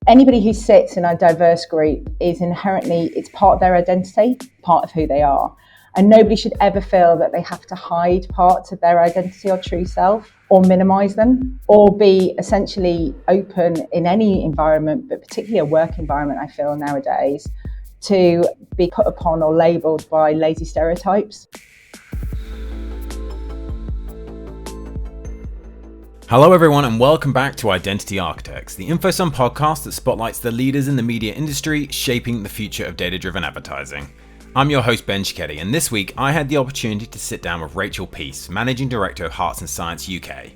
Anybody who sits in a diverse group is inherently, it's part of their identity, part of who they are. And nobody should ever feel that they have to hide parts of their identity or true self or minimize them or be essentially open in any environment, but particularly a work environment, I feel nowadays, to be put upon or labeled by lazy stereotypes. Hello everyone and welcome back to Identity Architects, the InfoSum podcast that spotlights the leaders in the media industry shaping the future of data-driven advertising. I'm your host Ben Cicchetti, and this week I had the opportunity to sit down with Rachel Peace, Managing Director of Hearts and Science UK.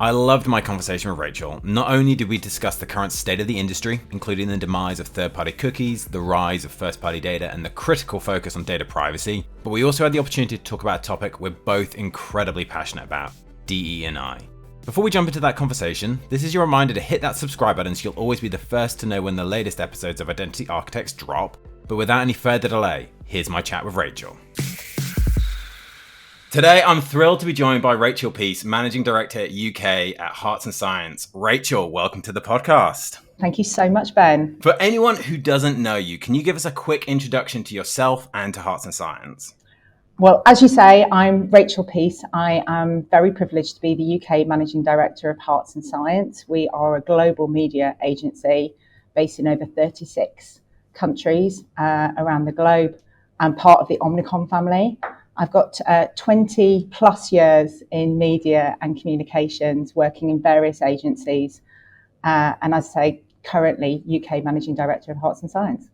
I loved my conversation with Rachel. Not only did we discuss the current state of the industry, including the demise of third-party cookies, the rise of first-party data, and the critical focus on data privacy, but we also had the opportunity to talk about a topic we're both incredibly passionate about, DE&I. Before we jump into that conversation, this is your reminder to hit that subscribe button so you'll always be the first to know when the latest episodes of Identity Architects drop. But without any further delay, here's my chat with Rachel. Today, I'm thrilled to be joined by Rachel Peace, Managing Director UK at Hearts and Science. Rachel, welcome to the podcast. Thank you so much, Ben. For anyone who doesn't know you, can you give us a quick introduction to yourself and to Hearts and Science? Well, as you say, I'm Rachel Peace. I am very privileged to be the UK Managing Director of Hearts and Science. We are a global media agency based in over 36 countries around the globe and part of the Omnicom family. I've got 20 plus years in media and communications working in various agencies. And as I say, currently UK Managing Director of Hearts and Science.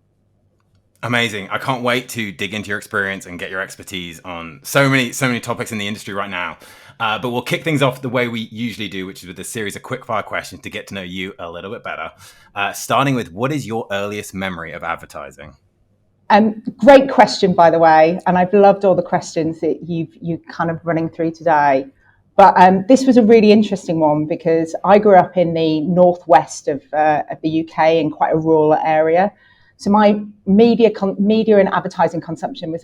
Amazing. I can't wait to dig into your experience and get your expertise on so many topics in the industry right now. But we'll kick things off the way we usually do, which is with a series of quick-fire questions to get to know you a little bit better. Starting with, what is your earliest memory of advertising? Great question, by the way. And I've loved all the questions that you kind of running through today. But this was a really interesting one because I grew up in the northwest of the UK in quite a rural area. So my media and advertising consumption was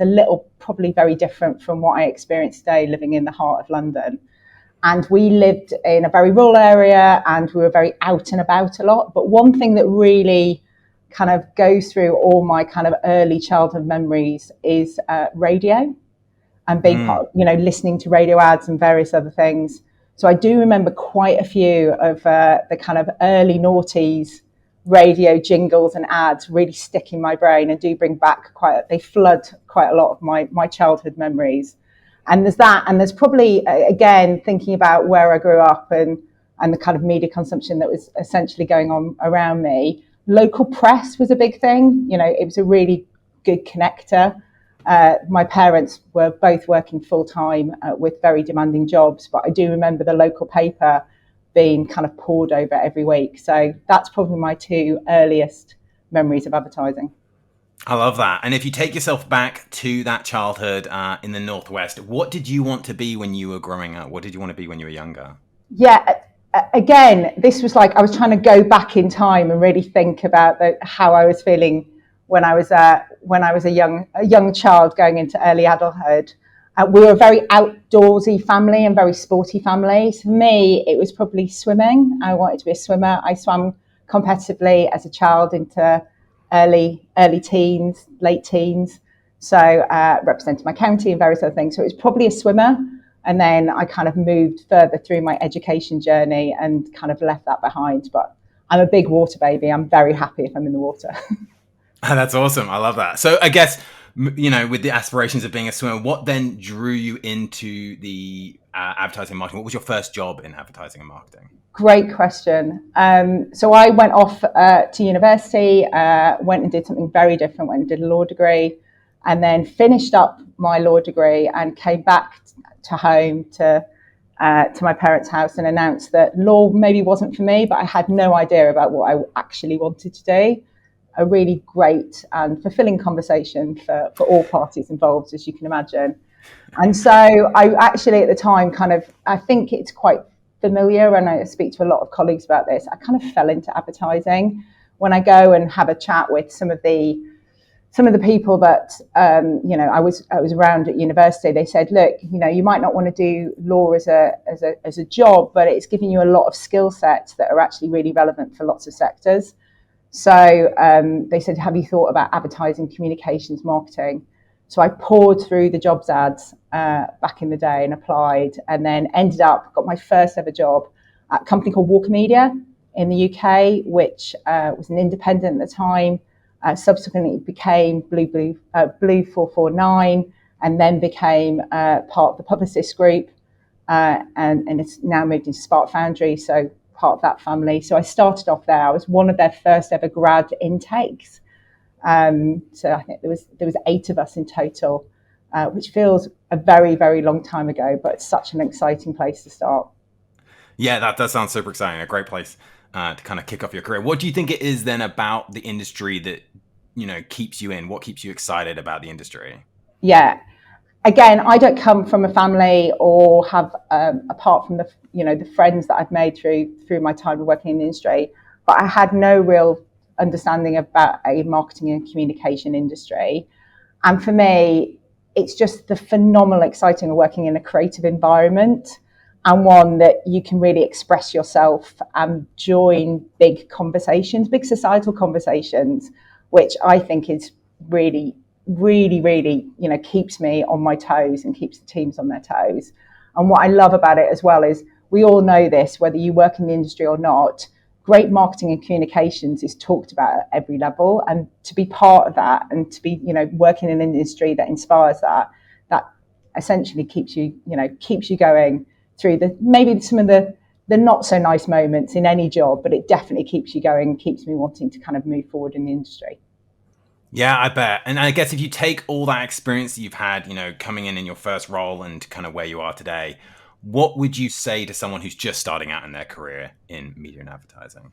probably very different from what I experience today living in the heart of London. And we lived in a very rural area and we were very out and about a lot. But one thing that really kind of goes through all my kind of early childhood memories is radio and being part, listening to radio ads and various other things. So I do remember quite a few of the kind of early noughties radio jingles and ads really stick in my brain and do bring back they flood quite a lot of my childhood memories. And there's that, and there's probably, again, thinking about where I grew up and the kind of media consumption that was essentially going on around me. Local press was a big thing. It was a really good connector. My parents were both working full time with very demanding jobs, but I do remember the local paper being kind of poured over every week. So that's probably my two earliest memories of advertising. I love that. And if you take yourself back to that childhood in the Northwest, what did you want to be when you were growing up? What did you want to be when you were younger? Yeah, again, this was like I was trying to go back in time and really think about how I was feeling when I was a young child going into early adulthood. We were a very outdoorsy family and very sporty family. So for me, it was probably swimming. I wanted to be a swimmer. I swam competitively as a child into early teens, late teens. So represented my county and various other things. So it was probably a swimmer. And then I kind of moved further through my education journey and kind of left that behind. But I'm a big water baby. I'm very happy if I'm in the water. That's awesome. I love that. So I guess, with the aspirations of being a swimmer, what then drew you into the advertising and marketing? What was your first job in advertising and marketing? Great question. So I went off to university, went and did something very different, went and did a law degree, and then finished up my law degree and came back to home to my parents' house and announced that law maybe wasn't for me, but I had no idea about what I actually wanted to do. A really great and fulfilling conversation for all parties involved, as you can imagine. And so I actually at the time I think it's quite familiar, and I speak to a lot of colleagues about this. I kind of fell into advertising. When I go and have a chat with some of the people that I was around at university, they said, look, you might not want to do law as a job, but it's giving you a lot of skill sets that are actually really relevant for lots of sectors. So they said, have you thought about advertising, communications, marketing? So I poured through the jobs ads back in the day and applied, and then got my first ever job at a company called Walker Media in the UK, which was an independent at the time. Subsequently became Blue 449, and then became part of the Publicis Group, and it's now moved into Spark Foundry, so part of that family. So I started off there. I was one of their first ever grad intakes. So I think there was 8 of us in total, which feels a very, very long time ago, but it's such an exciting place to start. Yeah, that does sound super exciting. A great place to kind of kick off your career. What do you think it is then about the industry that, keeps you in? What keeps you excited about the industry? Yeah. Again, I don't come from a family or have, apart from the friends that I've made through my time of working in the industry, but I had no real understanding about a marketing and communication industry. And for me, it's just the phenomenal exciting of working in a creative environment, and one that you can really express yourself and join big conversations, big societal conversations, which I think is really, really, really, keeps me on my toes and keeps the teams on their toes. And what I love about it as well is, we all know this, whether you work in the industry or not, great marketing and communications is talked about at every level. And to be part of that, and to be, working in an industry that inspires that essentially keeps you going through maybe some of the not so nice moments in any job, but it definitely keeps you going and keeps me wanting to kind of move forward in the industry. Yeah, I bet. And I guess if you take all that experience that you've had, coming in your first role and kind of where you are today, what would you say to someone who's just starting out in their career in media and advertising?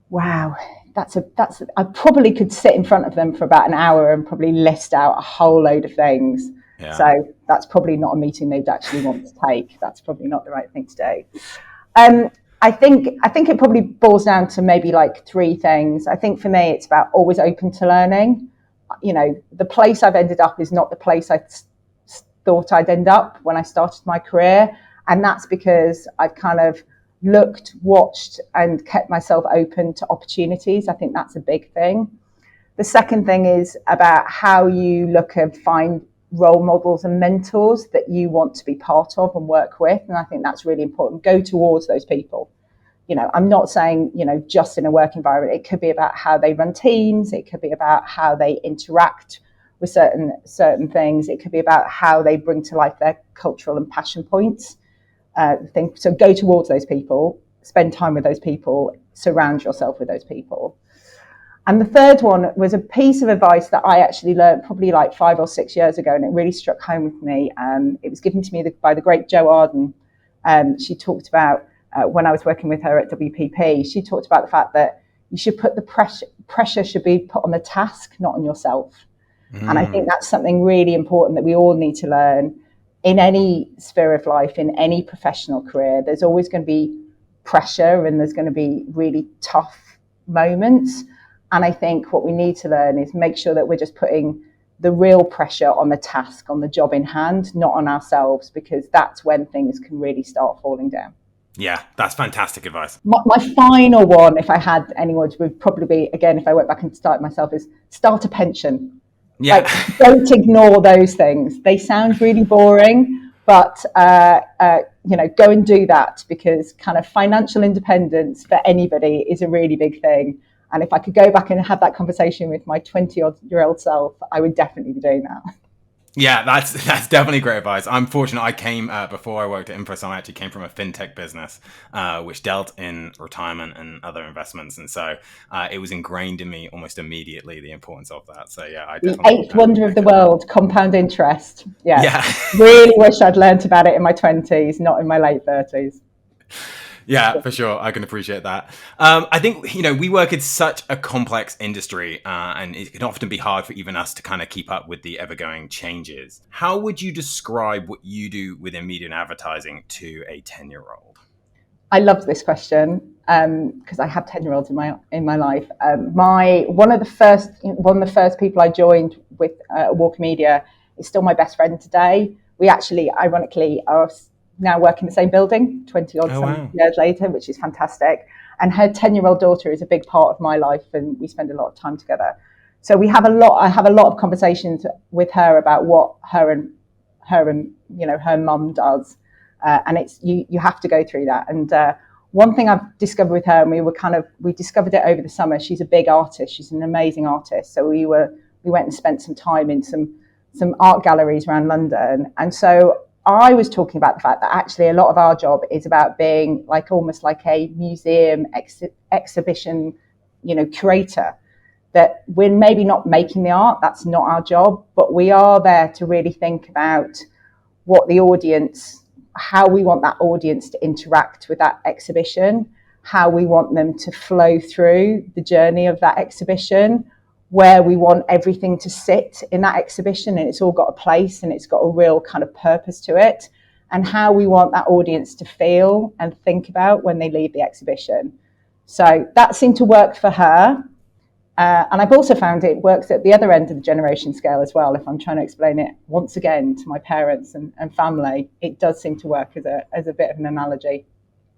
Wow, I probably could sit in front of them for about an hour and probably list out a whole load of things. Yeah. So that's probably not a meeting they'd actually want to take. That's probably not the right thing to do. I think it probably boils down to maybe like 3 things. I think for me, it's about always open to learning. The place I've ended up is not the place I thought I'd end up when I started my career. And that's because I've kind of looked, watched, and kept myself open to opportunities. I think that's a big thing. The second thing is about how you look and find role models and mentors that you want to be part of and work with. And I think that's really important. Go towards those people. I'm not saying, just in a work environment. It could be about how they run teams. It could be about how they interact with certain things. It could be about how they bring to life their cultural and passion points. So go towards those people, spend time with those people, surround yourself with those people. And the third one was a piece of advice that I actually learned probably like 5 or 6 years ago, and it really struck home with me. It was given to me by the great Jo Arden. She talked about, when I was working with her at WPP, she talked about the fact that you should put the pressure should be put on the task, not on yourself. And I think that's something really important that we all need to learn. In any sphere of life, in any professional career, there's always going to be pressure, and there's going to be really tough moments. And I think what we need to learn is make sure that we're just putting the real pressure on the task, on the job in hand, not on ourselves, because that's when things can really start falling down. Yeah, that's fantastic advice. My final one, if I had any words, would probably be, again, if I went back and started myself, is start a pension. Yeah. Don't ignore those things. They sound really boring, but go and do that, because kind of financial independence for anybody is a really big thing. And if I could go back and have that conversation with my 20-year-old self, I would definitely be doing that. Yeah, that's definitely great advice. I'm fortunate. I came before I worked at InfoSum. I actually came from a fintech business, which dealt in retirement and other investments, and so it was ingrained in me almost immediately, the importance of that. So yeah, I definitely. The 8th wonder of the world, compound interest. Yeah. Really wish I'd learnt about it in my 20s, not in my late 30s. Yeah, for sure. I can appreciate that. I think, we work in such a complex industry, and it can often be hard for even us to kind of keep up with the ever-going changes. How would you describe what you do within media and advertising to a 10-year-old? I love this question because I have 10-year-olds in my life. One of the first people I joined with Walker Media is still my best friend today. We actually, ironically, are now work in the same building 20 odd Oh, wow. years later, which is fantastic. And her 10-year-old daughter is a big part of my life, and we spend a lot of time together. So I have a lot of conversations with her about what her and her mum does. And it's, you have to go through that. And one thing I've discovered with her, and we discovered it over the summer, she's a big artist. She's an amazing artist. So we went and spent some time in some art galleries around London. And so I was talking about the fact that actually a lot of our job is about being almost like a museum exhibition, curator. That we're maybe not making the art, that's not our job, but we are there to really think about how we want that audience to interact with that exhibition, how we want them to flow through the journey of that exhibition, where we want everything to sit in that exhibition and it's all got a place and it's got a real kind of purpose to it, and how we want that audience to feel and think about when they leave the exhibition. So that seemed to work for her. And I've also found it works at the other end of the generation scale as well. If I'm trying to explain it once again to my parents and family, it does seem to work as a bit of an analogy.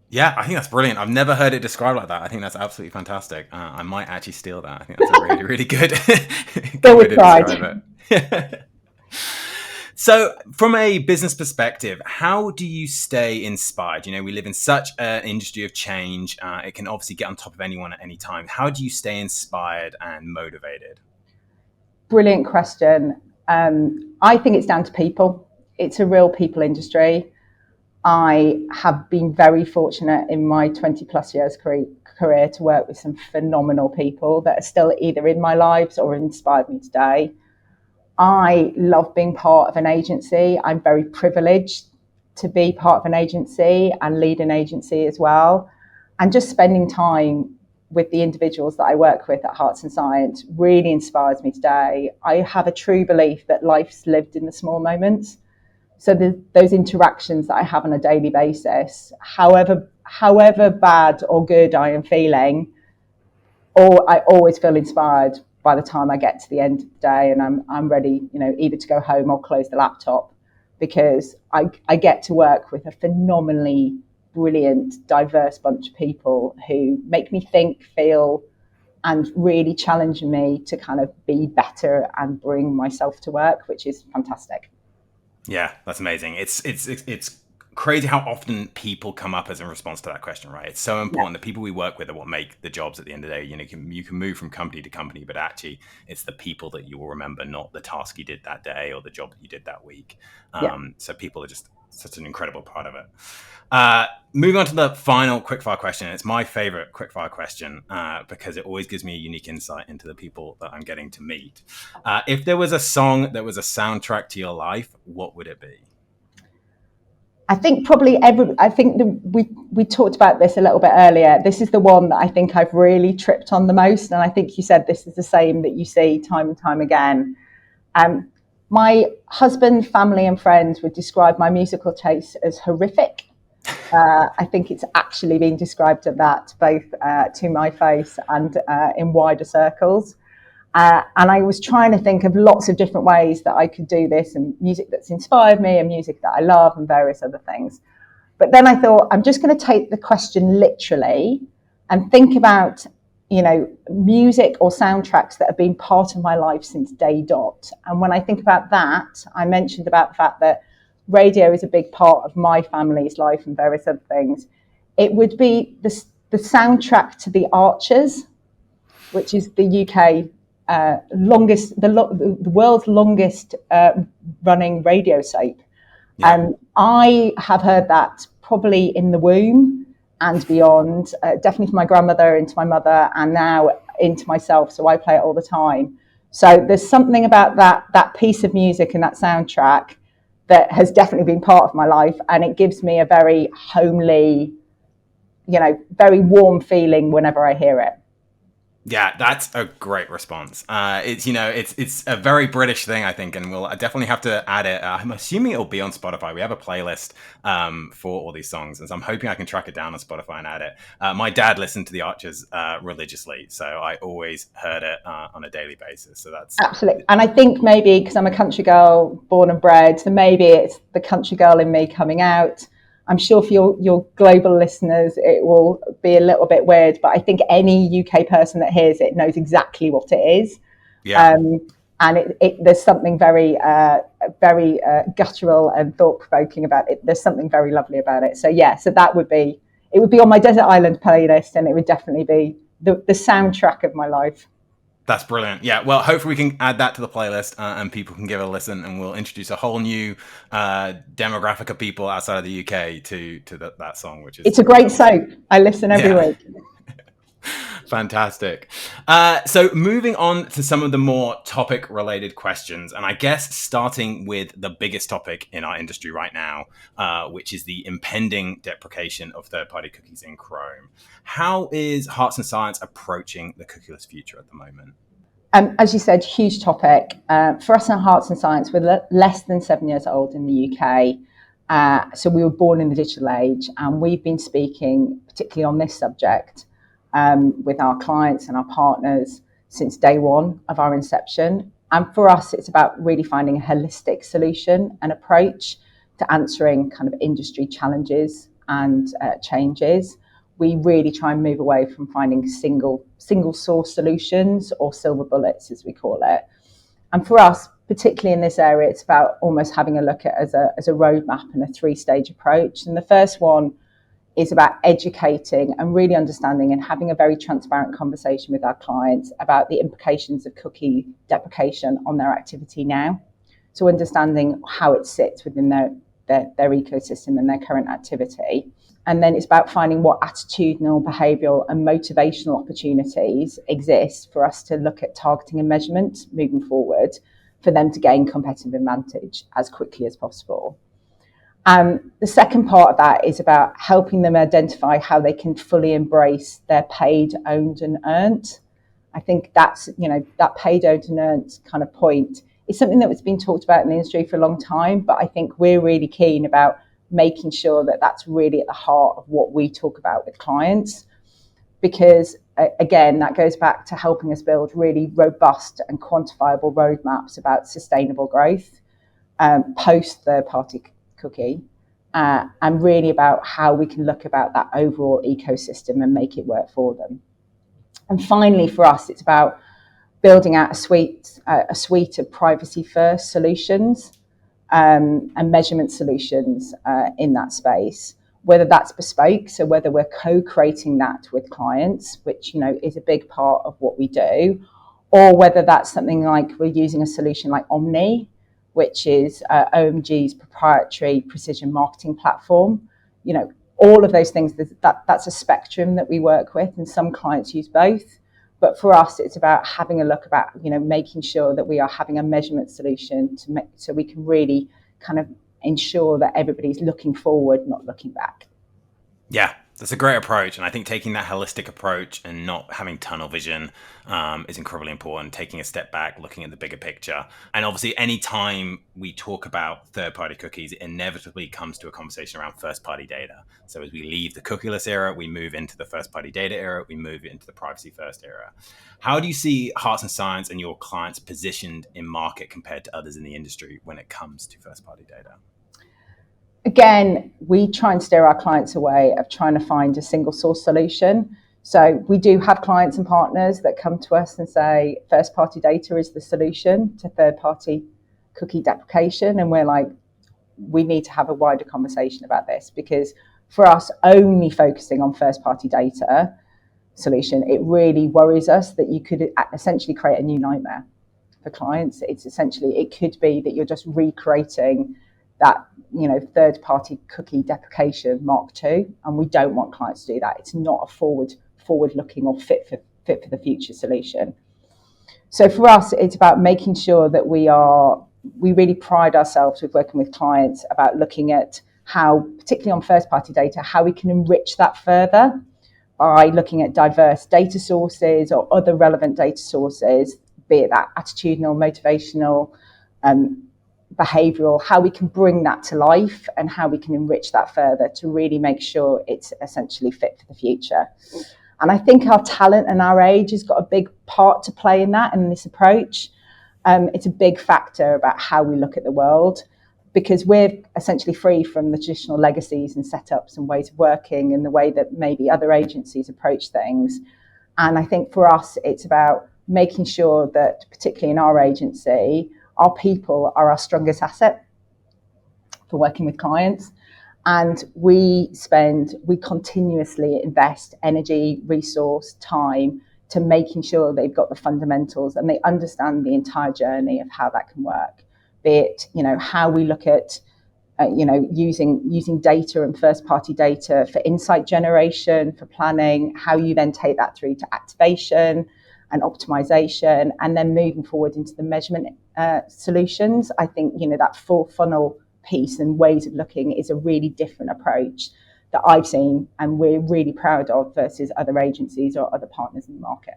Yeah, I think that's brilliant. I've never heard it described like that. I think that's absolutely fantastic. I might actually steal that. I think that's a really, really good, good way to describe it. So from a business perspective, how do you stay inspired? We live in such an industry of change. It can obviously get on top of anyone at any time. How do you stay inspired and motivated? Brilliant question. I think it's down to people. It's a real people industry. I have been very fortunate in my 20 plus years career to work with some phenomenal people that are still either in my lives or inspired me today. I love being part of an agency. I'm very privileged to be part of an agency and lead an agency as well. And just spending time with the individuals that I work with at Hearts and Science really inspires me today. I have a true belief that life's lived in the small moments. So those interactions that I have on a daily basis, however bad or good I am feeling, I always feel inspired by the time I get to the end of the day, and I'm ready, either to go home or close the laptop, because I get to work with a phenomenally brilliant, diverse bunch of people who make me think, feel, and really challenge me to kind of be better and bring myself to work, which is fantastic. Yeah, that's amazing. It's crazy how often people come up as a response to that question, right? It's so important. The people we work with are what make the jobs at the end of the day. You can move from company to company, but actually it's the people that you will remember, not the task you did that day or the job that you did that week. So people are just such an incredible part of it. Moving on to the final quickfire question. It's my favorite quickfire question because it always gives me a unique insight into the people that I'm getting to meet. If there was a song that was a soundtrack to your life, what would it be? I think we talked about this a little bit earlier. This is the one that I think I've really tripped on the most. And I think you said this is the same that you see time and time again. My husband, family and friends would describe my musical taste as horrific. I think it's actually been described as that, both to my face and in wider circles. And I was trying to think of lots of different ways that I could do this, and music that's inspired me and music that I love and various other things. But then I thought, I'm just going to take the question literally and think about, music or soundtracks that have been part of my life since day dot. And when I think about that, I mentioned about the fact that radio is a big part of my family's life and various other things. It would be the soundtrack to The Archers, which is the UK the world's longest running radio soap. And I have heard that probably in the womb and beyond, definitely from my grandmother into my mother and now into myself. So I play it all the time. So there's something about that piece of music and that soundtrack that has definitely been part of my life. And it gives me a very homely, very warm feeling whenever I hear it. Yeah, that's a great response. It's a very British thing, I think, and we'll definitely have to add it. I'm assuming it'll be on Spotify. We have a playlist for all these songs, and so I'm hoping I can track it down on Spotify and add it. My dad listened to The Archers religiously, so I always heard it on a daily basis. So that's absolutely. And I think maybe because I'm a country girl, born and bred, so maybe it's the country girl in me coming out. I'm sure for your global listeners, it will be a little bit weird, but I think any UK person that hears it knows exactly what it is. Yeah. And there's something very guttural and thought-provoking about it. There's something very lovely about it. So yeah, so it would be on my desert island playlist, and it would definitely be the soundtrack of my life. That's brilliant. Yeah, well, hopefully we can add that to the playlist and people can give it a listen, and we'll introduce a whole new demographic of people outside of the UK to that song, which is... It's a great soap. I listen every week. Fantastic. So moving on to some of the more topic related questions, and I guess starting with the biggest topic in our industry right now, which is the impending deprecation of third-party cookies in Chrome. How is Hearts and Science approaching the cookieless future at the moment? As you said, huge topic. For us in Hearts and Science, we're less than 7 years old in the UK. So we were born in the digital age, and we've been speaking particularly on this subject with our clients and our partners since day one of our inception. And for us, it's about really finding a holistic solution and approach to answering kind of industry challenges and changes. We really try and move away from finding single source solutions, or silver bullets, as we call it. And for us, particularly in this area, it's about almost having a look at as a roadmap and a 3-stage approach. And the first one is about educating and really understanding and having a very transparent conversation with our clients about the implications of cookie deprecation on their activity now. So understanding how it sits within their ecosystem and their current activity. And then it's about finding what attitudinal, behavioural and motivational opportunities exist for us to look at targeting and measurement moving forward for them to gain competitive advantage as quickly as possible. The second part of that is about helping them identify how they can fully embrace their paid, owned and earned. I think that's, that paid, owned and earned kind of point is something that has been talked about in the industry for a long time, but I think we're really keen about making sure that that's really at the heart of what we talk about with clients, because again, that goes back to helping us build really robust and quantifiable roadmaps about sustainable growth post third-party cookie, and really about how we can look about that overall ecosystem and make it work for them. And finally, for us, it's about building out a suite of privacy-first solutions and measurement solutions in that space, whether that's bespoke, so whether we're co-creating that with clients, which is a big part of what we do, or whether that's something like we're using a solution like Omni, which is OMG's proprietary precision marketing platform. All of those things, that's a spectrum that we work with, and some clients use both. But for us, it's about having a look about, making sure that we are having a measurement solution so we can really kind of ensure that everybody's looking forward, not looking back. Yeah, that's a great approach. And I think taking that holistic approach and not having tunnel vision is incredibly important. Taking a step back, looking at the bigger picture. And obviously, any time we talk about third-party cookies, it inevitably comes to a conversation around first-party data. So as we leave the cookieless era, we move into the first-party data era, we move into the privacy-first era. How do you see Hearts and Science and your clients positioned in market compared to others in the industry when it comes to first-party data? Again, we try and steer our clients away of trying to find a single source solution. So we do have clients and partners that come to us and say first party data is the solution to third party cookie deprecation. And we're like, we need to have a wider conversation about this, because for us, only focusing on first party data solution, it really worries us that you could essentially create a new nightmare for clients. It's essentially, it could be that you're just recreating that third-party cookie deprecation Mark II, and we don't want clients to do that. It's not a forward-looking or fit for the future solution. So for us, it's about making sure that we really pride ourselves with working with clients about looking at how, particularly on first-party data, how we can enrich that further by looking at diverse data sources or other relevant data sources, be it that attitudinal, motivational, behavioural, how we can bring that to life and how we can enrich that further to really make sure it's essentially fit for the future. And I think our talent and our age has got a big part to play in that, in this approach. It's a big factor about how we look at the world. because we're essentially free from the traditional legacies and setups and ways of working and the way that maybe other agencies approach things. And I think for us, it's about making sure that, particularly in our agency, our people are our strongest asset for working with clients. And we continuously invest energy, resource, time to making sure they've got the fundamentals and they understand the entire journey of how that can work. Be it, how we look at, using data and first-party data for insight generation, for planning, how you then take that through to activation and optimization, and then moving forward into the measurement solutions. I think, that full funnel piece and ways of looking is a really different approach that I've seen and we're really proud of versus other agencies or other partners in the market.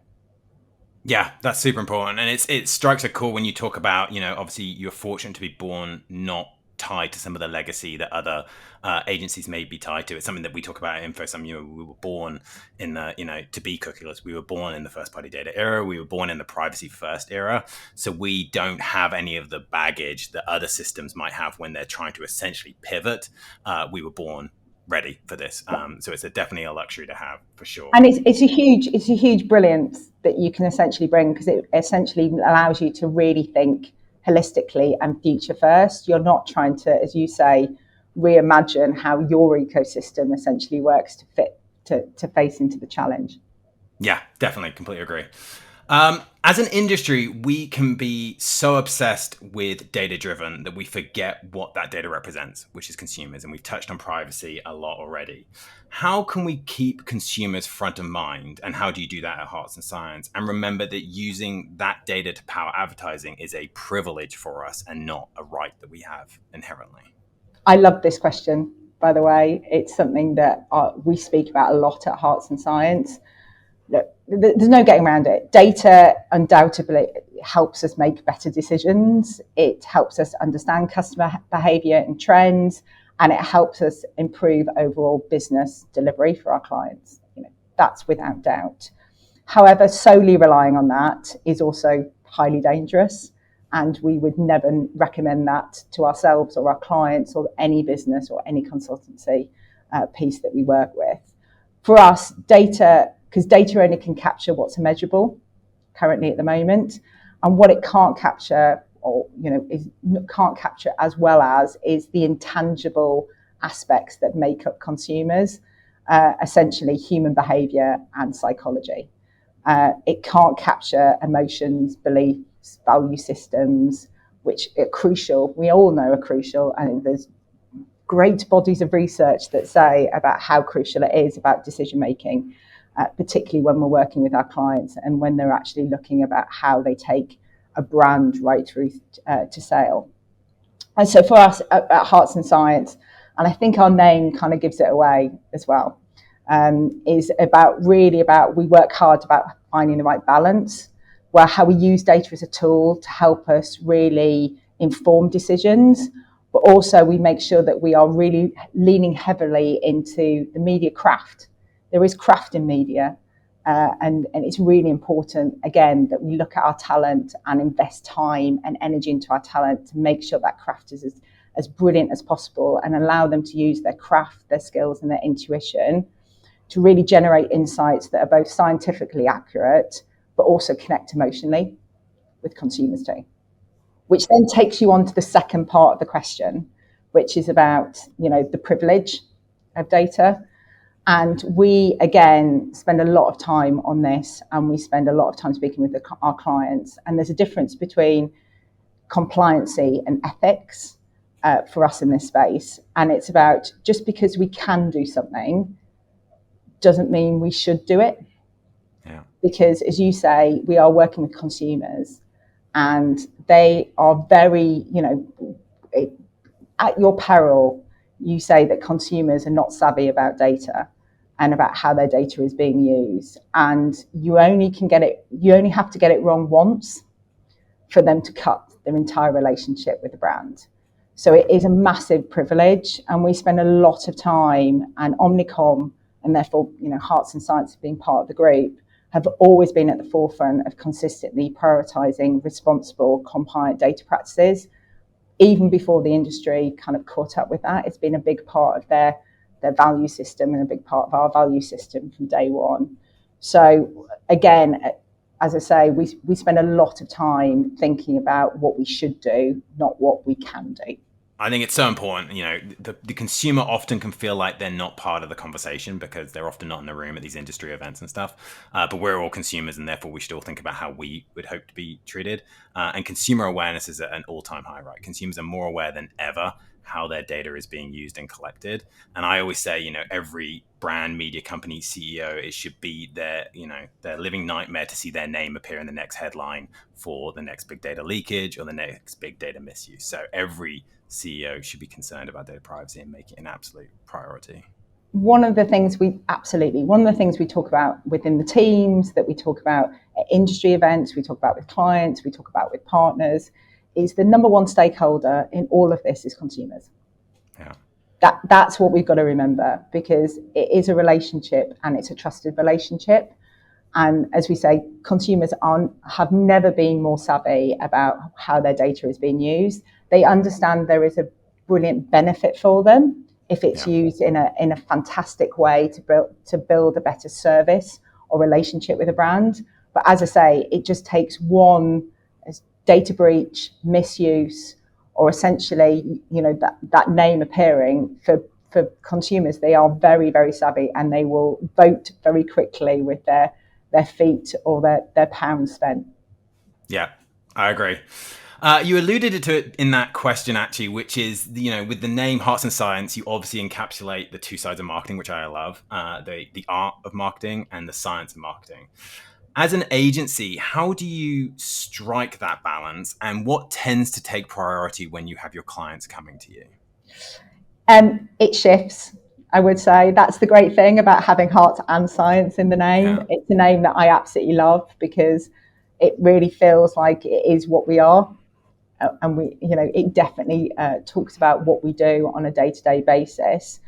Yeah, that's super important. And it strikes a chord when you talk about, obviously you're fortunate to be born not tied to some of the legacy that other agencies may be tied to. It's something that we talk about at InfoSum. We were born in the, to be cookieless. We were born in the first party data era. We were born in the privacy first era. So we don't have any of the baggage that other systems might have when they're trying to essentially pivot. We were born ready for this. So it's definitely a luxury to have, for sure. And it's a huge brilliance that you can essentially bring, because it essentially allows you to really think holistically and future first. You're not trying to, as you say, reimagine how your ecosystem essentially works to fit to face into the challenge. Yeah, definitely. Completely agree. As an industry, we can be so obsessed with data-driven that we forget what that data represents, which is consumers. And we've touched on privacy a lot already. How can we keep consumers front of mind? And how do you do that at Hearts and Science? And remember that using that data to power advertising is a privilege for us and not a right that we have inherently. I love this question, by the way. It's something that we speak about a lot at Hearts and Science. Look, there's no getting around it. Data undoubtedly helps us make better decisions. It helps us understand customer behavior and trends, and it helps us improve overall business delivery for our clients. That's without doubt. However, solely relying on that is also highly dangerous, and we would never recommend that to ourselves or our clients or any business or any consultancy piece that we work with. For us, because data only can capture what's measurable currently at the moment, and what it can't capture can't capture as well as is the intangible aspects that make up consumers, essentially human behavior and psychology. It can't capture emotions, beliefs, value systems, which are crucial. We all know are crucial, and there's great bodies of research that say about how crucial it is about decision making. Particularly when we're working with our clients and when they're actually looking about how they take a brand right through to sale. And so for us at Hearts and Science, and I think our name kind of gives it away as well, is really about we work hard about finding the right balance, where how we use data as a tool to help us really inform decisions, but also we make sure that we are really leaning heavily into the media craft. There is craft in media, and it's really important, again, that we look at our talent and invest time and energy into our talent to make sure that craft is as brilliant as possible and allow them to use their craft, their skills and their intuition to really generate insights that are both scientifically accurate, but also connect emotionally with consumers too. Which then takes you on to the second part of the question, which is about, the privilege of data. And we, again, spend a lot of time on this, and we spend a lot of time speaking with our clients. And there's a difference between compliancy and ethics for us in this space. And it's about just because we can do something doesn't mean we should do it. Yeah. Because, as you say, we are working with consumers, and they are very, at your peril, you say that consumers are not savvy about data and about how their data is being used. And you only have to get it wrong once for them to cut their entire relationship with the brand. So it is a massive privilege, and we spend a lot of time, and Omnicom, and therefore, Hearts and Science being part of the group, have always been at the forefront of consistently prioritizing responsible, compliant data practices even before the industry kind of caught up with that. It's been a big part of their value system and a big part of our value system from day one. So again, as I say, we spend a lot of time thinking about what we should do, not what we can do. I think it's so important. The consumer often can feel like they're not part of the conversation because they're often not in the room at these industry events and stuff. But we're all consumers, and therefore we should all think about how we would hope to be treated. And consumer awareness is at an all-time high, right? Consumers are more aware than ever how their data is being used and collected. And I always say, every brand media company CEO, it should be their living nightmare to see their name appear in the next headline for the next big data leakage or the next big data misuse. So every CEO should be concerned about data privacy and make it an absolute priority. One of the things we talk about within the teams, that we talk about at industry events, we talk about with clients, we talk about with partners, is the number one stakeholder in all of this is consumers. Yeah. That's what we've got to remember, because it is a relationship and it's a trusted relationship. And as we say, consumers have never been more savvy about how their data is being used. They understand there is a brilliant benefit for them if it's used in a fantastic way to build a better service or relationship with a brand. But as I say, it just takes one data breach, misuse, or essentially, that name appearing for consumers. They are very, very savvy, and they will vote very quickly with their feet or their pounds spent. Yeah, I agree. You alluded to it in that question, actually, which is, with the name Hearts and Science, you obviously encapsulate the two sides of marketing, which I love, the art of marketing and the science of marketing. As an agency, how do you strike that balance, and what tends to take priority when you have your clients coming to you? It shifts, I would say. That's the great thing about having Hearts and Science in the name. Yeah. It's a name that I absolutely love because it really feels like it is what we are. And it definitely talks about what we do on a day-to-day basis.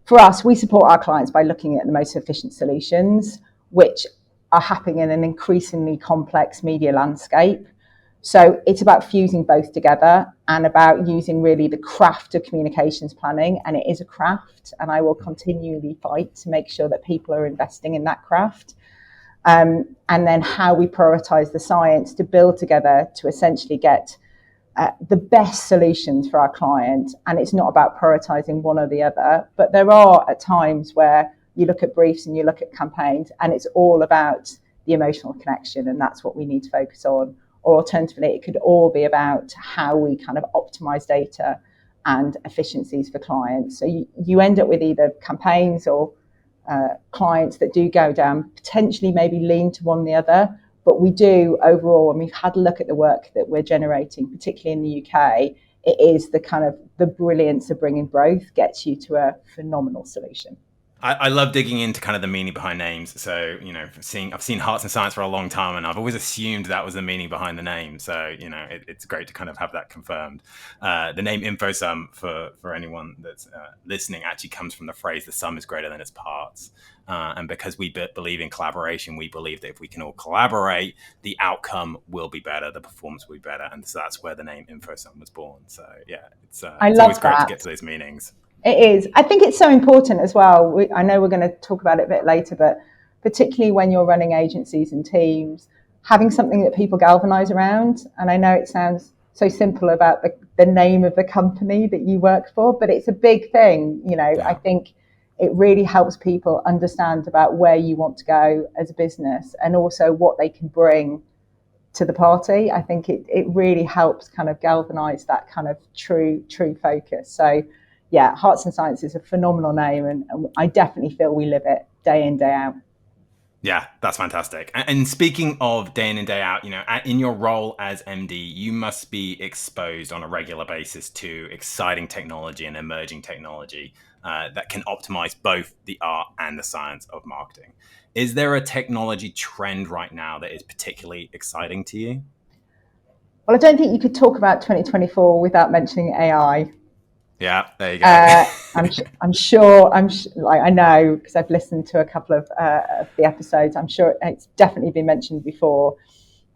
For us, we support our clients by looking at the most efficient solutions, which are happening in an increasingly complex media landscape. So it's about fusing both together and about using really the craft of communications planning. And it is a craft, and I will continually fight to make sure that people are investing in that craft. And then how we prioritize the science to build together to essentially get the best solutions for our client. And it's not about prioritizing one or the other, but there are at times where you look at briefs and you look at campaigns and it's all about the emotional connection, and that's what we need to focus on. Or alternatively, it could all be about how we kind of optimize data and efficiencies for clients. So you end up with either campaigns or clients that do go down, potentially maybe lean to one or the other. But we do overall, and we've had a look at the work that we're generating, particularly in the UK, it is the kind of the brilliance of bringing both gets you to a phenomenal solution. I love digging into kind of the meaning behind names. So, I've seen Hearts and Science for a long time, and I've always assumed that was the meaning behind the name. So, it's great to kind of have that confirmed. The name InfoSum, for anyone that's listening, actually comes from the phrase, the sum is greater than its parts. And because we believe in collaboration, we believe that if we can all collaborate, the outcome will be better, the performance will be better. And so that's where the name InfoSum was born. So, yeah, it's always great to get to those meanings. It is. I think it's so important as well. I know we're going to talk about it a bit later, but particularly when you're running agencies and teams, having something that people galvanize around. And I know it sounds so simple about the name of the company that you work for, but it's a big thing. Yeah. I think it really helps people understand about where you want to go as a business and also what they can bring to the party. I think it really helps kind of galvanize that kind of true focus. So yeah, Hearts and Science is a phenomenal name, and I definitely feel we live it day in, day out. Yeah, that's fantastic. And speaking of day in and day out, in your role as MD, you must be exposed on a regular basis to exciting technology and emerging technology that can optimize both the art and the science of marketing. Is there a technology trend right now that is particularly exciting to you? Well, I don't think you could talk about 2024 without mentioning AI. Yeah, there you go. I'm sure, I know because I've listened to a couple of the episodes. I'm sure it's definitely been mentioned before.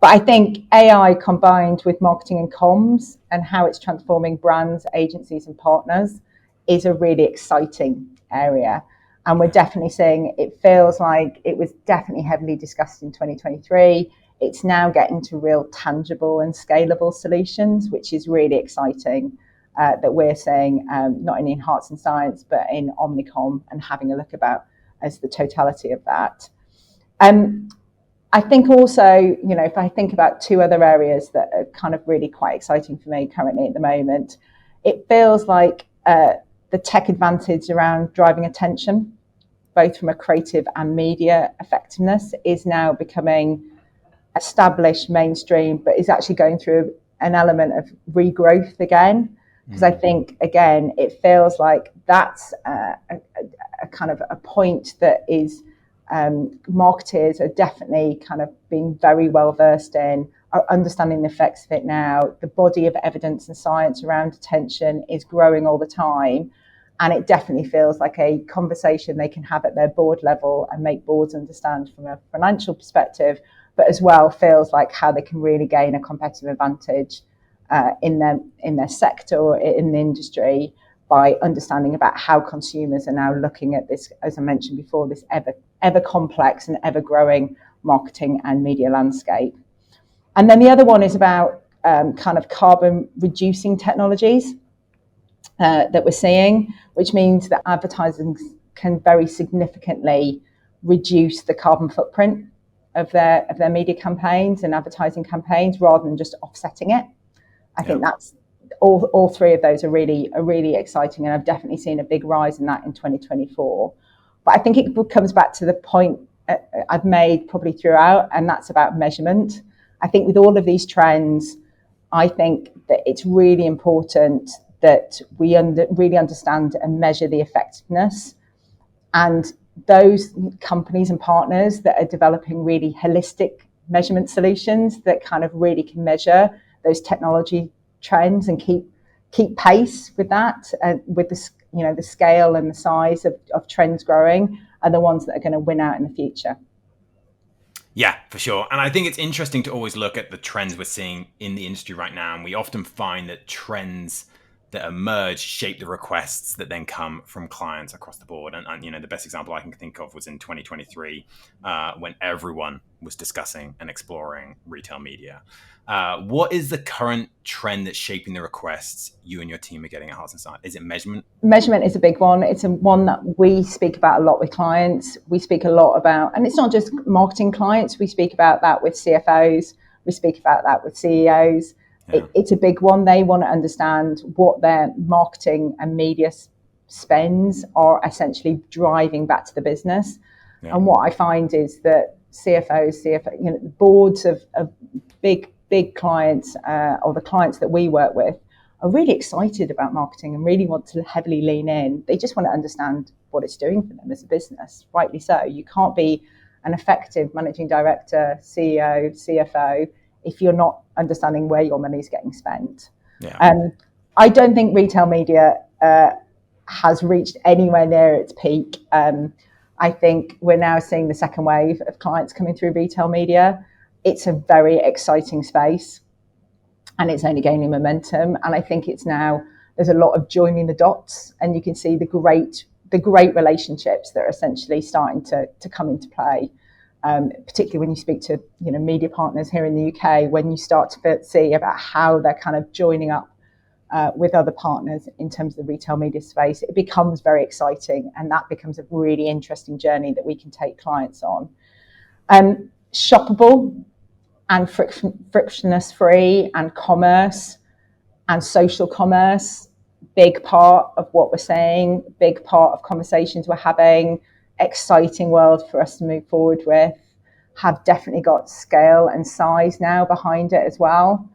But I think AI combined with marketing and comms and how it's transforming brands, agencies, and partners is a really exciting area. And we're definitely seeing, it feels like it was definitely heavily discussed in 2023. It's now getting to real tangible and scalable solutions, which is really exciting, that we're seeing, not only in Hearts and Science, but in Omnicom, and having a look about as the totality of that. I think also, if I think about two other areas that are kind of really quite exciting for me currently at the moment, it feels like the tech advantage around driving attention, both from a creative and media effectiveness, is now becoming established mainstream, but is actually going through an element of regrowth again. Because I think, again, it feels like that's a kind of a point that is marketers are definitely kind of being very well versed in, are understanding the effects of it now. The body of evidence and science around attention is growing all the time. And it definitely feels like a conversation they can have at their board level and make boards understand from a financial perspective, but as well feels like how they can really gain a competitive advantage in their sector or in the industry by understanding about how consumers are now looking at this, as I mentioned before, this ever complex and ever growing marketing and media landscape. And then the other one is about kind of carbon reducing technologies that we're seeing, which means that advertisers can very significantly reduce the carbon footprint of their media campaigns and advertising campaigns rather than just offsetting it. I think that's all three of those are really exciting, and I've definitely seen a big rise in that in 2024. But I think it comes back to the point I've made probably throughout, and that's about measurement. I think with all of these trends, I think that it's really important that we really understand and measure the effectiveness. And those companies and partners that are developing really holistic measurement solutions that kind of really can measure those technology trends and keep pace with that, with the scale and the size of trends growing, are the ones that are going to win out in the future. Yeah, for sure. And I think it's interesting to always look at the trends we're seeing in the industry right now. And we often find that trends that emerge shape the requests that then come from clients across the board. And the best example I can think of was in 2023, when everyone was discussing and exploring retail media. What is the current trend that's shaping the requests you and your team are getting at Hearts and Science? Is it measurement? Measurement is a big one. It's one that we speak about a lot with clients. We speak a lot about, and it's not just marketing clients, we speak about that with CFOs, we speak about that with CEOs. Yeah. It's a big one. They want to understand what their marketing and media spends are essentially driving back to the business. Yeah. And what I find is that CFOs, boards of big clients, or the clients that we work with, are really excited about marketing and really want to heavily lean in. They just want to understand what it's doing for them as a business, rightly so. You can't be an effective managing director, CEO, CFO, if you're not understanding where your money is getting spent. Yeah. I don't think retail media has reached anywhere near its peak. I think we're now seeing the second wave of clients coming through retail media. It's a very exciting space, and it's only gaining momentum. And I think there's a lot of joining the dots, and you can see the great relationships that are essentially starting to come into play. Particularly when you speak to media partners here in the UK, when you start to see about how they're kind of joining up with other partners in terms of the retail media space, it becomes very exciting, and that becomes a really interesting journey that we can take clients on. Shoppable and frictionless free and commerce and social commerce, big part of what we're saying, big part of conversations we're having, exciting world for us to move forward with, have definitely got scale and size now behind it as well.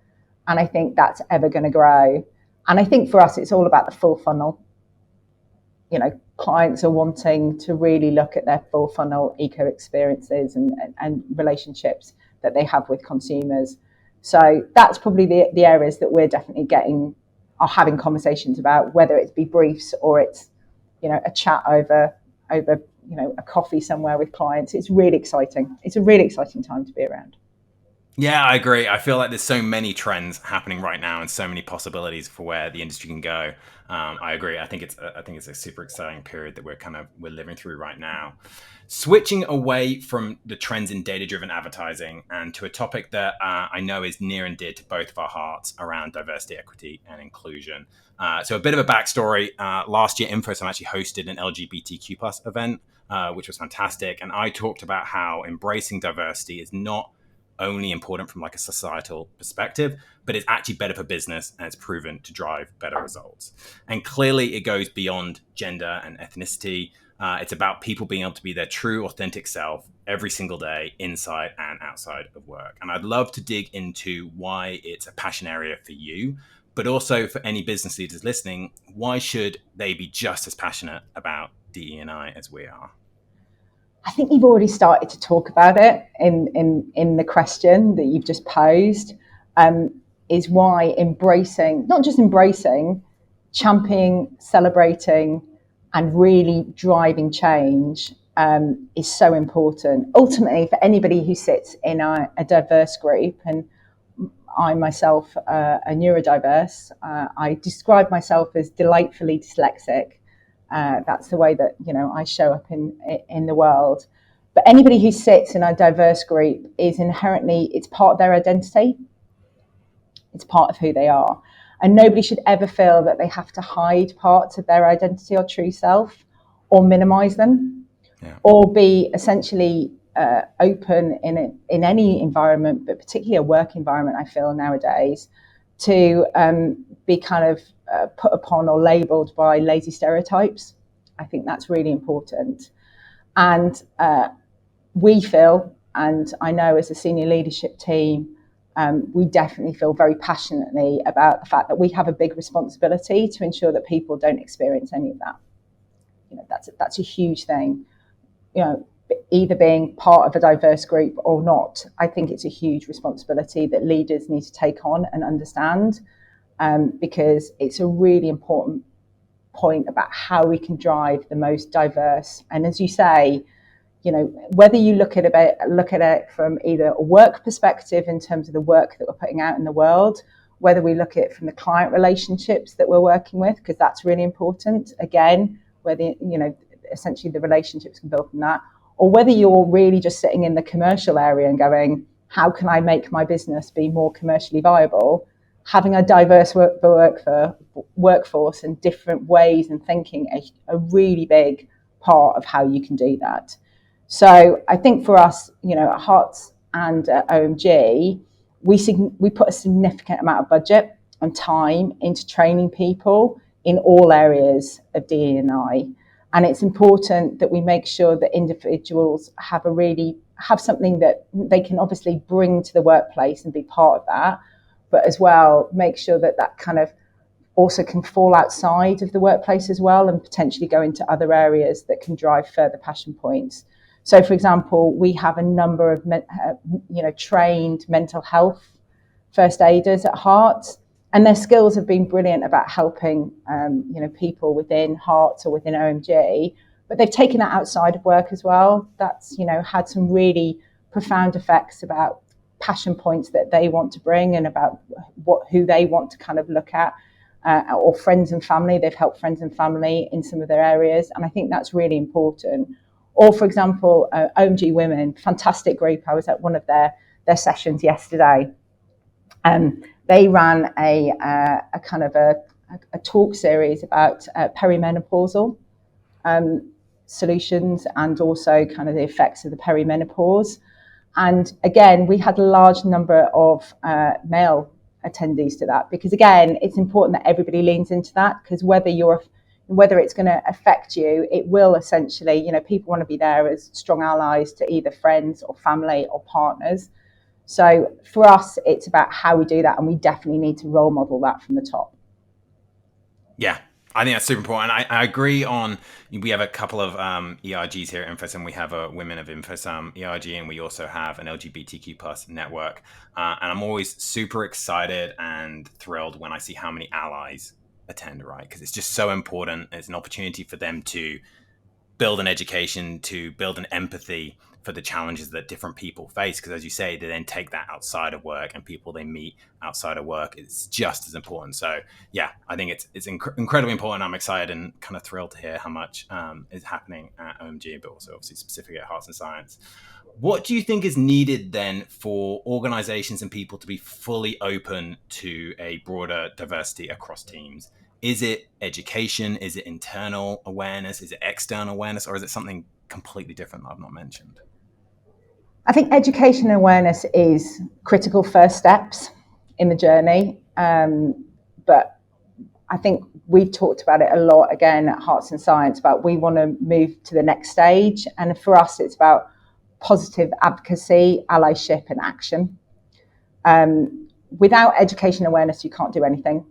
And I think that's ever going to grow. And I think for us, it's all about the full funnel. Clients are wanting to really look at their full funnel eco experiences and relationships that they have with consumers. So that's probably the areas that we're definitely are having conversations about, whether it's be briefs or it's, a chat over a coffee somewhere with clients. It's really exciting. It's a really exciting time to be around. Yeah, I agree. I feel like there's so many trends happening right now and so many possibilities for where the industry can go. I agree. I think it's a super exciting period that we're living through right now. Switching away from the trends in data-driven advertising and to a topic that I know is near and dear to both of our hearts around diversity, equity, and inclusion. So a bit of a backstory. Last year, InfoSum actually hosted an LGBTQ plus event, which was fantastic. And I talked about how embracing diversity is not only important from like a societal perspective, but it's actually better for business and it's proven to drive better results. And clearly it goes beyond gender and ethnicity. It's about people being able to be their true, authentic self every single day, inside and outside of work. And I'd love to dig into why it's a passion area for you, but also for any business leaders listening, why should they be just as passionate about DE&I as we are? I think you've already started to talk about it in the question that you've just posed, is why embracing, not just embracing, championing, celebrating, and really driving change is so important. Ultimately, for anybody who sits in a diverse group, and I myself a neurodiverse, I describe myself as delightfully dyslexic. That's the way that I show up in the world. But anybody who sits in a diverse group is inherently, it's part of their identity. It's part of who they are. And nobody should ever feel that they have to hide parts of their identity or true self or minimize them, Yeah. or be essentially open in any environment, but particularly a work environment, I feel nowadays, to be kind of put upon or labelled by lazy stereotypes. I think that's really important. And we feel, and I know as a senior leadership team, we definitely feel very passionately about the fact that we have a big responsibility to ensure that people don't experience any of that. That's a huge thing. Either being part of a diverse group or not, I think it's a huge responsibility that leaders need to take on and understand, because it's a really important point about how we can drive the most diverse. And as you say, whether you look at it from either a work perspective in terms of the work that we're putting out in the world, whether we look at it from the client relationships that we're working with, because that's really important. Again, whether essentially the relationships can build from that, or whether you're really just sitting in the commercial area and going, how can I make my business be more commercially viable? Having a diverse workforce and different ways and thinking a really big part of how you can do that. So I think for us, at Hearts and at OMG, we put a significant amount of budget and time into training people in all areas of DE&I. And it's important that we make sure that individuals have something that they can obviously bring to the workplace and be part of that, but as well make sure that kind of also can fall outside of the workplace as well and potentially go into other areas that can drive further passion points. So, for example, we have a number of trained mental health first aiders at Hearts, and their skills have been brilliant about helping people within Hearts or within OMG. But they've taken that outside of work as well. That's had some really profound effects about passion points that they want to bring and about who they want to kind of look at. Or friends and family. They've helped friends and family in some of their areas, and I think that's really important. Or, for example, OMG Women, fantastic group. I was at one of their sessions yesterday. They ran a kind of a talk series about perimenopausal solutions and also kind of the effects of the perimenopause. And again, we had a large number of male attendees to that, because again, it's important that everybody leans into that, because whether it's going to affect you, it will essentially, people want to be there as strong allies to either friends or family or partners. So for us, it's about how we do that, and we definitely need to role model that from the top. Yeah, I think that's super important. I agree on, we have a couple of ERGs here at InfoSum. We have a Women of InfoSum ERG, and we also have an LGBTQ plus network. And I'm always super excited and thrilled when I see how many allies attend, right? Because it's just so important. It's an opportunity for them to build an education, to build an empathy for the challenges that different people face. Because as you say, they then take that outside of work, and people they meet outside of work is just as important. So yeah, I think it's incredibly important. I'm excited and kind of thrilled to hear how much is happening at OMG, but also obviously specifically at Hearts and Science. What do you think is needed then for organizations and people to be fully open to a broader diversity across teams? Is it education? Is it internal awareness? Is it external awareness? Or is it something completely different that I've not mentioned? I think education and awareness is critical first steps in the journey. But I think we've talked about it a lot again at Hearts and Science about we want to move to the next stage. And for us, it's about positive advocacy, allyship, and action. Without education and awareness, you can't do anything.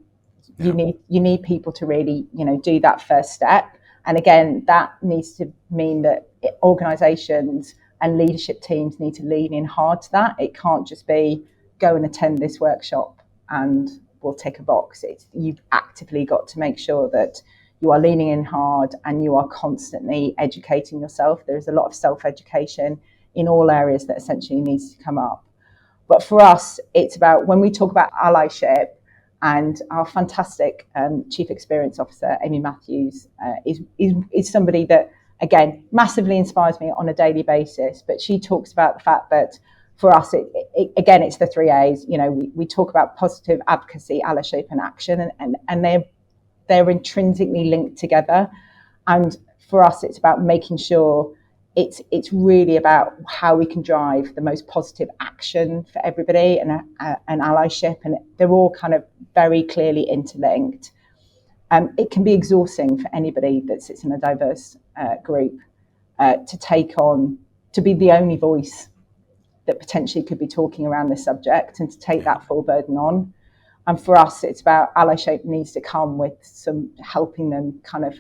Yeah. You need people to really, do that first step. And again, that needs to mean that organisations and leadership teams need to lean in hard to that. It can't just be go and attend this workshop and we'll tick a box. You've actively got to make sure that you are leaning in hard and you are constantly educating yourself. There is a lot of self-education in all areas that essentially needs to come up. But for us, it's about when we talk about allyship, and our fantastic Chief Experience Officer, Amy Matthews, is somebody that, again, massively inspires me on a daily basis. But she talks about the fact that for us, again, it's the 3 A's. We talk about positive advocacy, allyship, and action, and they're intrinsically linked together. And for us, it's about making sure it's really about how we can drive the most positive action for everybody and allyship, and they're all kind of very clearly interlinked. It can be exhausting for anybody that sits in a diverse group to take on, to be the only voice that potentially could be talking around this subject and to take that full burden on. And for us, it's about allyship needs to come with some helping them kind of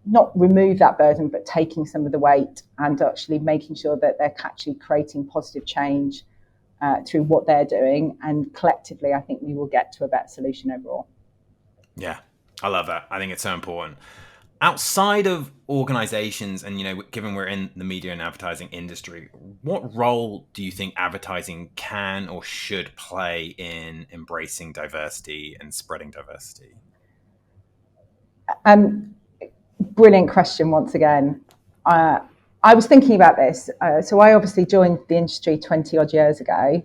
not remove that burden, but taking some of the weight and actually making sure that they're actually creating positive change through what they're doing. And collectively, I think we will get to a better solution overall. Yeah, I love that. I think it's so important. Outside of organizations and, given we're in the media and advertising industry, what role do you think advertising can or should play in embracing diversity and spreading diversity? Brilliant question once again. I was thinking about this. So I obviously joined the industry 20 odd years ago.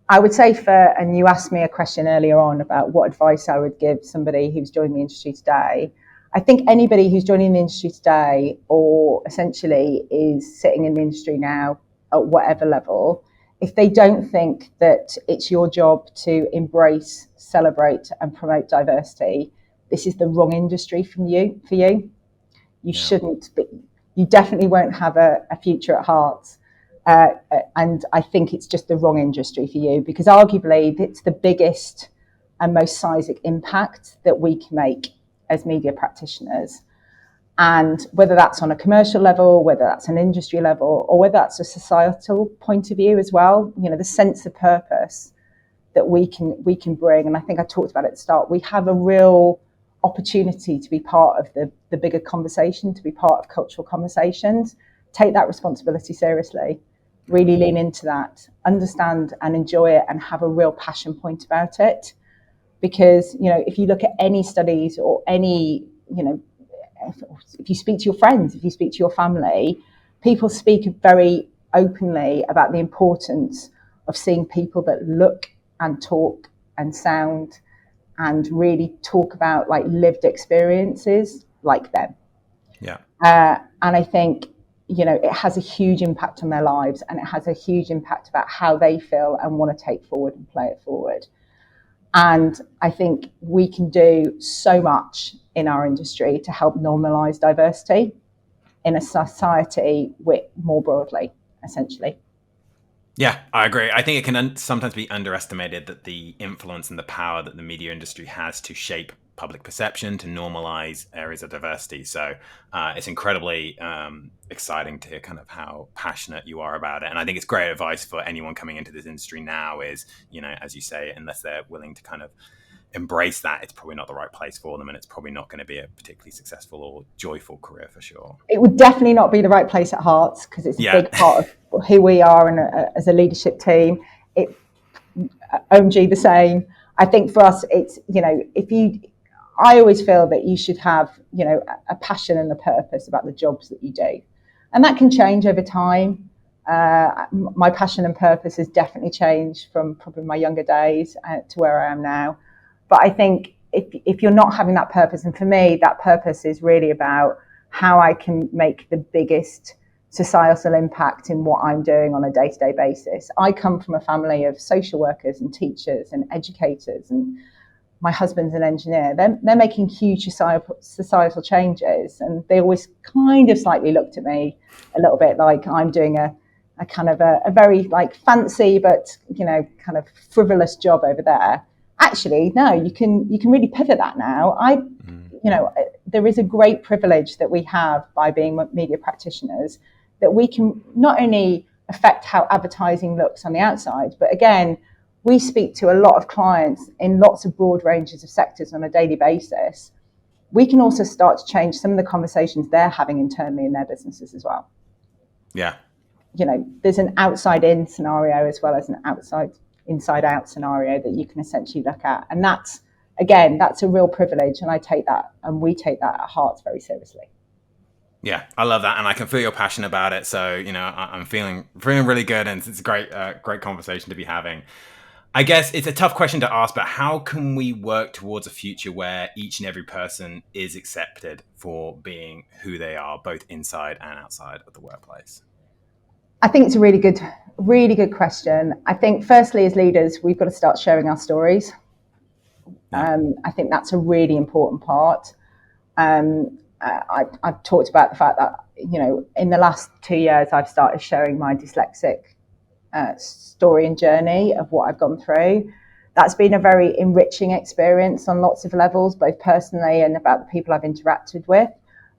I would say and you asked me a question earlier on about what advice I would give somebody who's joining the industry today. I think anybody who's joining the industry today or essentially is sitting in the industry now at whatever level, if they don't think that it's your job to embrace, celebrate and promote diversity, this is the wrong industry for you. You shouldn't be. You definitely won't have a future at Hearts. And I think it's just the wrong industry for you because arguably it's the biggest and most seismic impact that we can make as media practitioners. And whether that's on a commercial level, whether that's an industry level, or whether that's a societal point of view as well, the sense of purpose that we can bring. And I think I talked about it at the start. We have a real opportunity to be part of the bigger conversation, to be part of cultural conversations. Take that responsibility seriously, really lean into that, understand and enjoy it and have a real passion point about it. Because, if you look at any studies or any, if you speak to your friends, if you speak to your family, people speak very openly about the importance of seeing people that look and talk and sound and really talk about like lived experiences like them. Yeah. And I think, it has a huge impact on their lives and it has a huge impact about how they feel and want to take forward and play it forward. And I think we can do so much in our industry to help normalise diversity in a society more broadly, essentially. Yeah, I agree. I think it can sometimes be underestimated that the influence and the power that the media industry has to shape public perception, to normalize areas of diversity. So it's incredibly exciting to hear kind of how passionate you are about it. And I think it's great advice for anyone coming into this industry now is, as you say, unless they're willing to kind of embrace that, it's probably not the right place for them, and it's probably not going to be a particularly successful or joyful career for sure. It would definitely not be the right place at Hearts, because it's a big part of who we are, and as a leadership team, it OMG the same. I think for us, it's, I always feel that you should have, a passion and a purpose about the jobs that you do. And that can change over time. My passion and purpose has definitely changed from probably my younger days to where I am now. But I think if you're not having that purpose, and for me, that purpose is really about how I can make the biggest societal impact in what I'm doing on a day-to-day basis. I come from a family of social workers and teachers and educators, and my husband's an engineer. They're making huge societal changes, and they always kind of slightly looked at me a little bit like I'm doing a kind of a very like fancy but kind of frivolous job over there. Actually, no, you can really pivot that now. There is a great privilege that we have by being media practitioners, that we can not only affect how advertising looks on the outside, but again, we speak to a lot of clients in lots of broad ranges of sectors on a daily basis. We can also start to change some of the conversations they're having internally in their businesses as well. Yeah. There's an outside-in scenario as well as an inside-out scenario that you can essentially look at. And that's a real privilege. And I take that, and we take that at Hearts very seriously. Yeah, I love that, and I can feel your passion about it. So, I'm feeling really good, and it's a great conversation to be having. I guess it's a tough question to ask, but how can we work towards a future where each and every person is accepted for being who they are, both inside and outside of the workplace? I think it's a really good question. I think firstly, as leaders, we've got to start sharing our stories. I think that's a really important part. I've talked about the fact that, in the last 2 years, I've started sharing my dyslexic story and journey of what I've gone through. That's been a very enriching experience on lots of levels, both personally and about the people I've interacted with.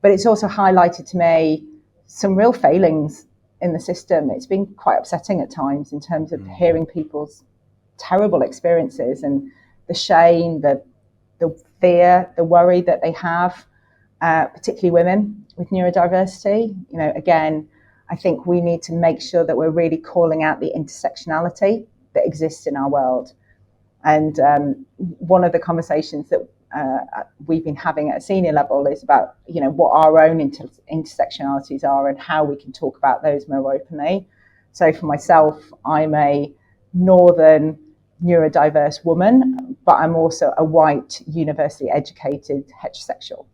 But it's also highlighted to me some real failings in the system. It's been quite upsetting at times in terms of hearing people's terrible experiences and the shame, the fear, the worry that they have, particularly women with neurodiversity. Again, I think we need to make sure that we're really calling out the intersectionality that exists in our world. And one of the conversations that we've been having at a senior level is about, what our own intersectionalities are and how we can talk about those more openly. So for myself, I'm a northern neurodiverse woman, but I'm also a white, university educated heterosexual.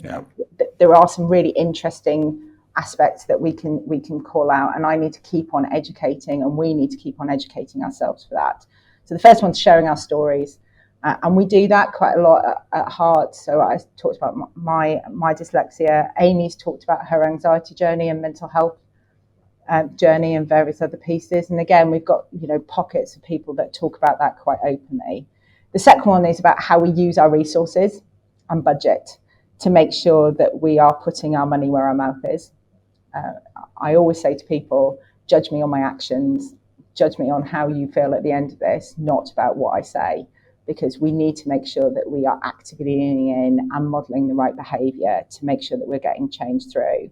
Yeah. There are some really interesting aspects that we can call out, and I need to keep on educating, and we need to keep on educating ourselves for that. So the first one's sharing our stories, and we do that quite a lot at Heart. So I talked about my dyslexia. Amy's talked about her anxiety journey and mental health journey and various other pieces. And again, we've got pockets of people that talk about that quite openly. The second one is about how we use our resources and budget to make sure that we are putting our money where our mouth is. I always say to people, judge me on my actions, judge me on how you feel at the end of this, not about what I say, because we need to make sure that we are actively leaning in and modelling the right behaviour to make sure that we're getting change through.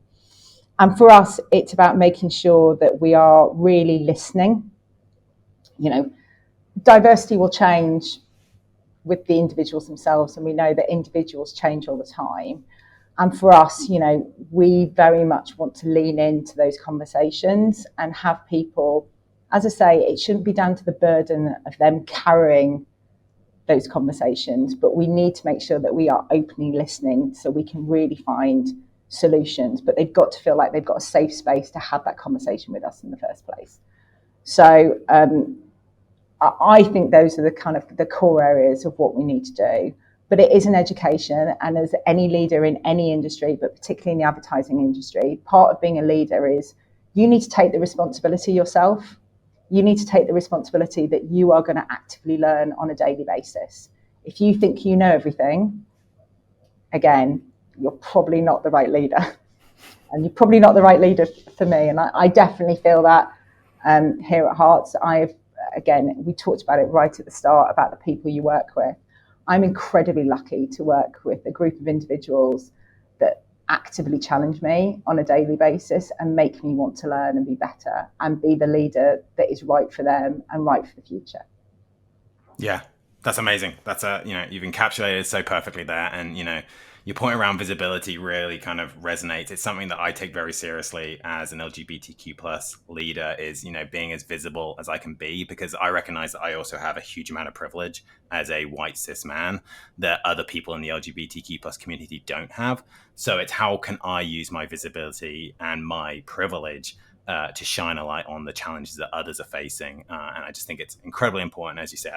And for us, it's about making sure that we are really listening. Diversity will change with the individuals themselves, and we know that individuals change all the time. And for us, we very much want to lean into those conversations and have people, as I say, it shouldn't be down to the burden of them carrying those conversations, but we need to make sure that we are openly listening so we can really find solutions. But they've got to feel like they've got a safe space to have that conversation with us in the first place. So I think those are the kind of the core areas of what we need to do. But it is an education, and as any leader in any industry, but particularly in the advertising industry, part of being a leader is you need to take the responsibility yourself. You need to take the responsibility that you are going to actively learn on a daily basis. If you think you know everything, again, you're probably not the right leader. And you're probably not the right leader for me. And I definitely feel that here at Hearts. Again, we talked about it right at the start about the people you work with. I'm incredibly lucky to work with a group of individuals that actively challenge me on a daily basis and make me want to learn and be better and be the leader that is right for them and right for the future. Yeah, that's amazing. That's you've encapsulated it so perfectly there. And, your point around visibility really kind of resonates. It's something that I take very seriously as an LGBTQ plus leader is, being as visible as I can be, because I recognize that I also have a huge amount of privilege as a white cis man that other people in the LGBTQ plus community don't have. So it's how can I use my visibility and my privilege to shine a light on the challenges that others are facing. And I just think it's incredibly important. As you say,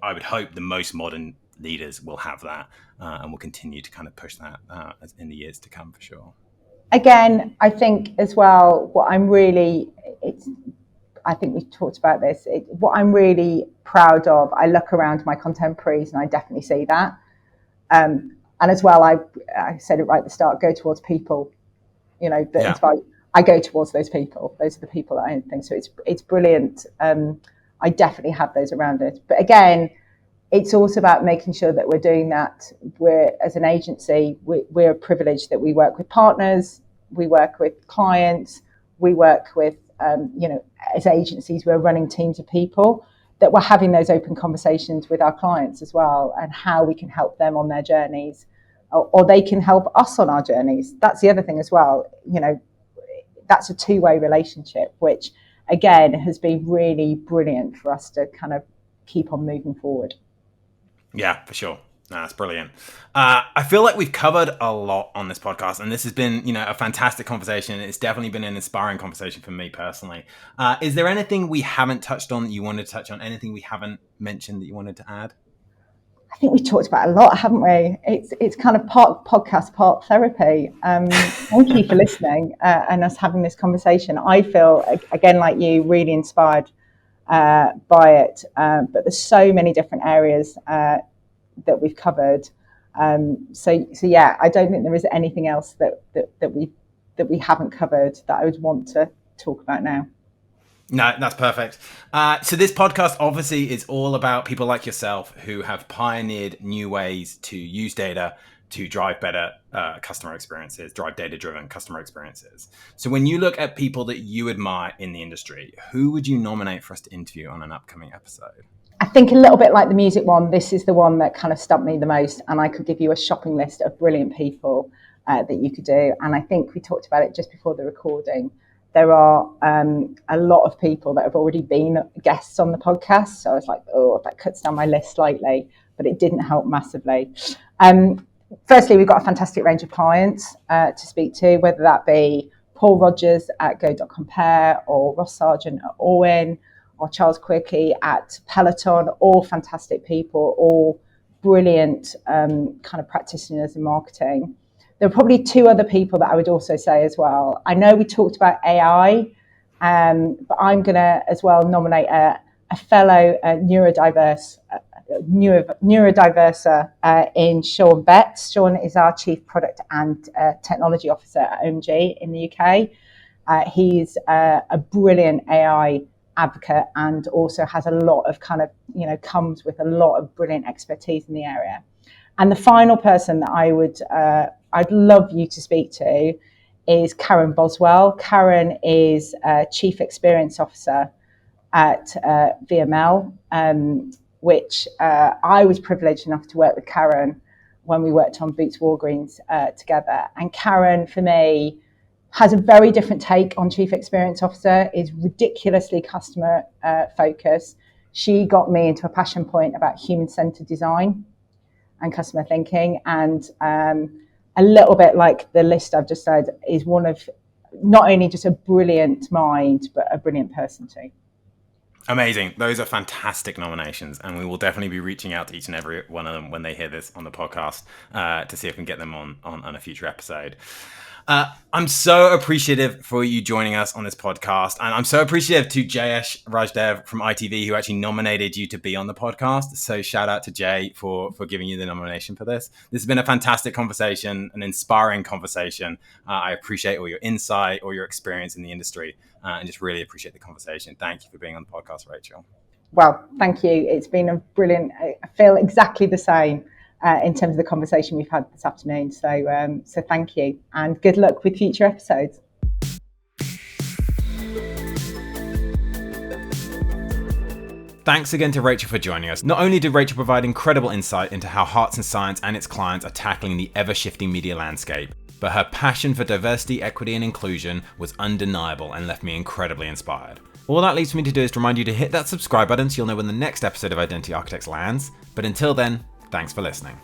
I would hope the most modern leaders will have that and will continue to kind of push that in the years to come, for sure. Again, I think as well, I think we've talked about this, what I'm really proud of, I look around my contemporaries and I definitely see that. And as well, I said it right at the start, go towards people, inspire. I go towards those people. Those are the people that I think. So it's brilliant. I definitely have those around it. But again, it's also about making sure that we're doing that. As an agency, we're privileged that we work with partners, we work with clients, we work with, as agencies, we're running teams of people, that we're having those open conversations with our clients as well, and how we can help them on their journeys, or they can help us on our journeys. That's the other thing as well. That's a two-way relationship, which again has been really brilliant for us to kind of keep on moving forward. Yeah, for sure. No, that's brilliant. I feel like we've covered a lot on this podcast, and this has been, a fantastic conversation. It's definitely been an inspiring conversation for me personally. Is there anything we haven't touched on that you wanted to touch on? Anything we haven't mentioned that you wanted to add? I think we've talked about a lot, haven't we? It's kind of part podcast, part therapy. Thank you for listening and us having this conversation. I feel, again, like you, really inspired by it. But there's so many different areas that we've covered. So yeah, I don't think there is anything else that we haven't covered that I would want to talk about now. No, that's perfect. So this podcast obviously is all about people like yourself who have pioneered new ways to use data to drive better customer experiences, drive data-driven customer experiences. So when you look at people that you admire in the industry, who would you nominate for us to interview on an upcoming episode? I think a little bit like the music one, this is the one that kind of stumped me the most, and I could give you a shopping list of brilliant people that you could do. And I think we talked about it just before the recording. There are a lot of people that have already been guests on the podcast. So I was like, that cuts down my list slightly, but it didn't help massively. Firstly, we've got a fantastic range of clients to speak to, whether that be Paul Rogers at Go.Compare, or Ross Sargent at Orwin, or Charles Quirky at Peloton, all fantastic people, all brilliant kind of practitioners in marketing. There are probably two other people that I would also say as well. I know we talked about AI, but I'm going to as well nominate a fellow neurodiverser in Sean Betts. Sean is our Chief Product and Technology Officer at OMG in the UK. He's a brilliant AI advocate and also has a lot of kind of, comes with a lot of brilliant expertise in the area. And the final person that I'd love you to speak to is Karen Boswell. Karen is Chief Experience Officer at VML, which I was privileged enough to work with Karen when we worked on Boots Walgreens together. And Karen, for me, has a very different take on Chief Experience Officer, is ridiculously customer focused. She got me into a passion point about human-centered design and customer thinking. And a little bit like the list I've just said, is one of not only just a brilliant mind, but a brilliant person too. Amazing. Those are fantastic nominations, and we will definitely be reaching out to each and every one of them when they hear this on the podcast to see if we can get them on a future episode. I'm so appreciative for you joining us on this podcast, and I'm so appreciative to Jayesh Rajdev from ITV, who actually nominated you to be on the podcast. So shout out to Jay for giving you the nomination for this. This has been a fantastic conversation, an inspiring conversation. I appreciate all your insight, all your experience in the industry, and just really appreciate the conversation. Thank you for being on the podcast, Rachel. Well, thank you. It's been a brilliant, I feel exactly the same in terms of the conversation we've had this afternoon. So thank you, and good luck with future episodes. Thanks again to Rachel for joining us. Not only did Rachel provide incredible insight into how Hearts and Science and its clients are tackling the ever-shifting media landscape, but her passion for diversity, equity and inclusion was undeniable and left me incredibly inspired. All that leaves me to do is to remind you to hit that subscribe button so you'll know when the next episode of Identity Architects lands. But until then, thanks for listening.